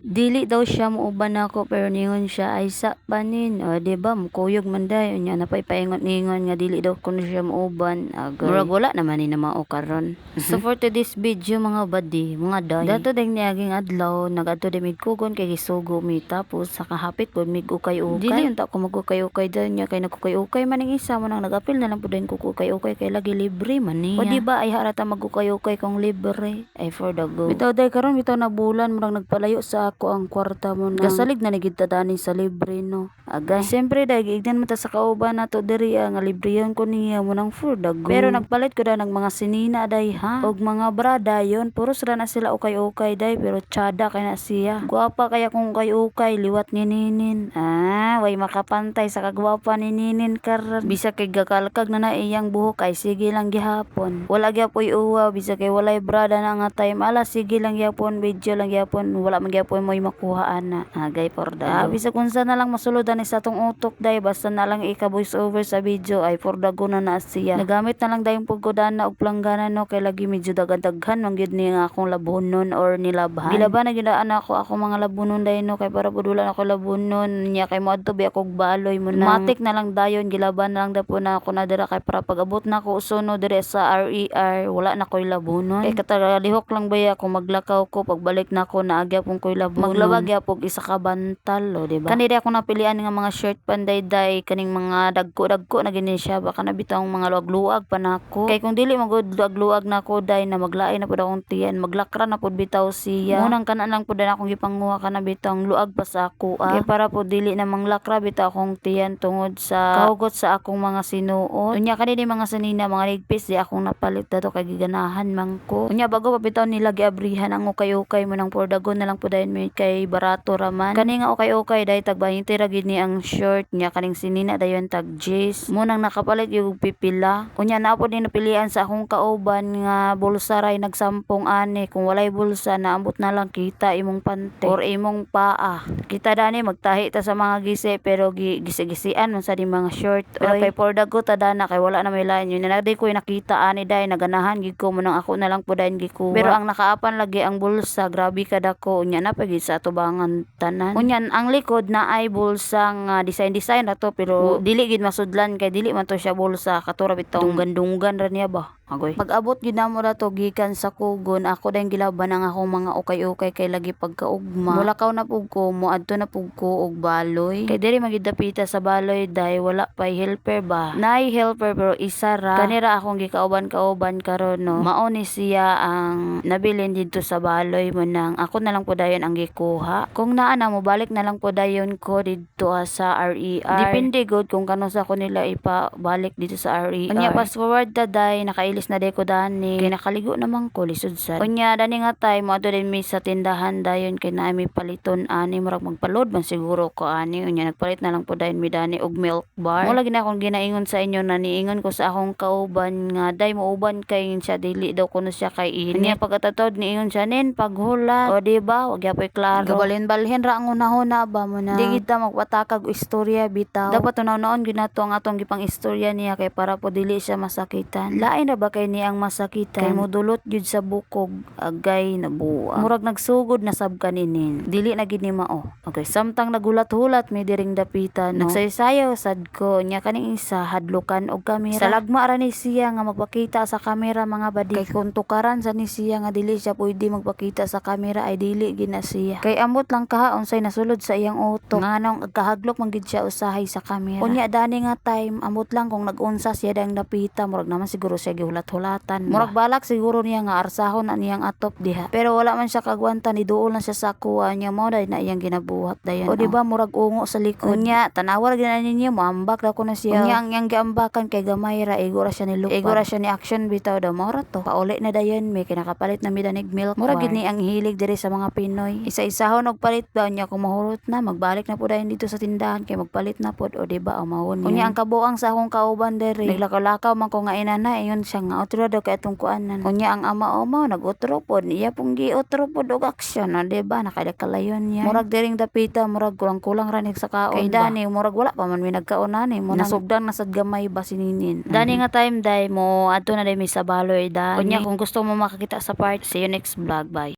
Dili daw siya muuban nako pero ningon siya ay sa banin. O di ba mukuyog man day unya napay-paingon-ingon nga dili daw kuno siya muuban. Agay. Murag wala naman ni na mao karon. So for today's video mga badi, mga day. Dato ding niaging adlaw nagadto di mig kugon kay gisugo mi tapos sa kahapit pod mig ukay-ukay. Dili unta ko magukay-ukay daw niya kay nagukay-ukay man ning isa mo nang nagapil na lang pud din ko ukay-ukay kay lagi libre man niya. O di ba ay harata magukay-ukay kung libre ay for the go. Bitaw day karon bitaw na bulan murag nagpalayo sa ako ang kwarta mo na gasalig na nigid ta dani sa libre no. Agay siyempre day giignan mo ta sa kauban nato diri nga libreyon ko niya mo nang for the go. Pero nagpalit ko da ng mga sinina day ha og mga brada yon puros ra na sila ukay-ukay day pero tsada kay na siya. Guwapa kaya kung ukay-ukay liwat ni Ninin. Way makapantay sa kagwapa ni Ninin karon. Bisa kay gakalkag na iyang buhok ay sige lang gihapon. Wala gyapon uwa bisa kay walay brada na nga time ala sige lang gyapon video lang gyapon wala man gyapon mo'y makuhaan na. Agay for the go. Bisag unsa na lang masuludan ni sa tong utok day basta na lang ika voice over sa video ay for the go na siya. Nagamit na lang dayong pugkodana og planggana no kay lagi medyo daghan man gyud ni nga akong labunon or nilabhan. Gilaban na ginaan ako mga labunon day no kay para budulan ako labunon nya kay moadto bi ako og baloy mo na. Matik na lang dayon gilaban na lang dapo na ako na dira kay para pag-abot na ako usono dire sa RER wala na koy labunon. Kay katalihok lang ba ako maglakaw ko pagbalik na ako naagya pong koy labunon. Maglabag yapog isa ka bantal o diba. Kanira ako napilian nga mga shirt panday-day kaning mga dagko-dagko na gini siya baka nabitang mga luag-luag pa nako. Kay kung dili magud luag-luag nako day na maglain na pud akong tiyan maglakra na pud bitaw siya. Munang kana lang pud na akong gipanguha kana bitang luag pa sa ako. Kay para pud dili na manglakra bitaw akong tiyan tungod sa kahugot sa akong mga sinuot. Unya kanini mga sanina mga ligpis di akong napalit dato kay giganahan man ko. Unya bago pa bitaw nila giabrihan ang ukay-ukay mo nang pordagon na lang pud dayon kay barato raman. Kani nga ukay-ukay day tag 20 ra gid ni ang short nya kaning sinina dayon tag J's. Munang nakapalit yung pipila. Unya na po din napilian sa akong kauban nga bulsa ray nagsampong ani kung walay bulsa naambot na lang kita imong pante or imong paa. Kita dani magtahi ta sa mga gisi pero gisi-gisian man sa di mga short. Pero kay for the go ta dana kay wala na may lain yun na di ko nakita ani day naganahan gid ko munang ako na lang po dayon gikuha. Pero ang nakaapan lagi ang bulsa grabe kadako unya na pagid sa tubangan tanan. Unyan ang likod na ay bulsa nga design na to pero dili gid masudlan kay dili man to siya bulsa katura bitong dunggan-dunggan ra niya ba. Agoy. Pag-abot gid namo ra to gikan sa kugon ako dayong gilaban ang akong mga ukay-ukay kay lagi pagkaugma. Mulakaw na pug ko moadto na pug ko og baloy. Kay diri magid dapita sa baloy day wala pay helper ba. Nay helper pero isa ra. Kanira akong gikauban-kauban karon no. Mao ni siya ang nabilin didto sa baloy mo nang ako na lang po dayon ang gikuha. Kung naa na mo balik na lang po dayon ko didto sa RER. Depende gud kung kano sa ko nila ipabalik dito sa RER. Unya fast forward ta day nakailis na day ko dani kay nakaligo naman ko lisod sad. Unya dani nga time mo din mi sa tindahan dayon kay naa mi paliton ani murag magpalod man siguro ko ani unya nagpalit na lang po dayon mi dani og milk bar. Mo lagi na akong ginaingon sa inyo na niingon ko sa akong kauban nga day mo uban kay siya dili daw kuno siya kay ini. Unya pagkatatod niingon siya nin paghula o di ba wag gyapon klaro. Gabalhin ra ang una-una ba mo na. Di kita magpatakag og istorya bitaw. Dapat tunaw-naon gyud nato ang atong gipang istorya niya kay para po dili siya masakitan. Lain ra ba kay ni ang masakitan kay modulot gyud sa bukog agay nabuang. Murag nagsugod na sab kaninin. Dili na gid ni mao. Okay, samtang nagulat-hulat mi diring dapitan no. Nagsaysayaw sad ko nya kaning isa hadlukan og kamera. Sa lagma ra ni siya nga magpakita sa kamera mga badi. Kay kung tukaran sa ni siya nga dili siya pwede magpakita sa kamera ay dili gid na siya. Kay amot lang kaha unsay nasulod sa iyang utok. Nganong kahaglok man gid siya usahay sa kamera. Unya dani nga time amot lang kung nag-unsa siya dang napita murag naman siguro siya gihulat-hulatan. Murag balak siguro niya nga arsahon na niyang atop diha. Pero wala man siya kagwanta ni duol na siya sa kuha niya mo day na iyang ginabuhat dayon. O di ba murag ungo sa likod. Unya tanawar gid na ninyo moambak daw ko na siya. Unya ang iyang giambakan kay gamay ra igora siya ni lupad. Igora siya ni action bitaw daw mo ra to. Pauli na dayon may kinakapalit na mi danig milk. Murag gid ni ang hilig diri sa mga Pinoy. Isa-isahon og palit ba niya kung mahurot na magbalik na pud dayon dito sa tindahan kay magpalit na pud o di ba o mahon. Unya ang kabuang sa akong kauban diri. Naglakaw-lakaw man ko nga inana ingon siya nga utro daw kay atong kuanan. Unya ang ama o mo nagutro pod iya pong giutro pod og aksyon o di ba nakadakalayon niya. Murag diring dapita murag kulang-kulang ra ni sa kaon. Kay dani murag wala pa man mi nagkaonan mo nasugdan na sad gamay ba sininin. Dani nga time day mo adto na day mi sa baloy da. Unya kung gusto mo makakita sa part see you next vlog bye.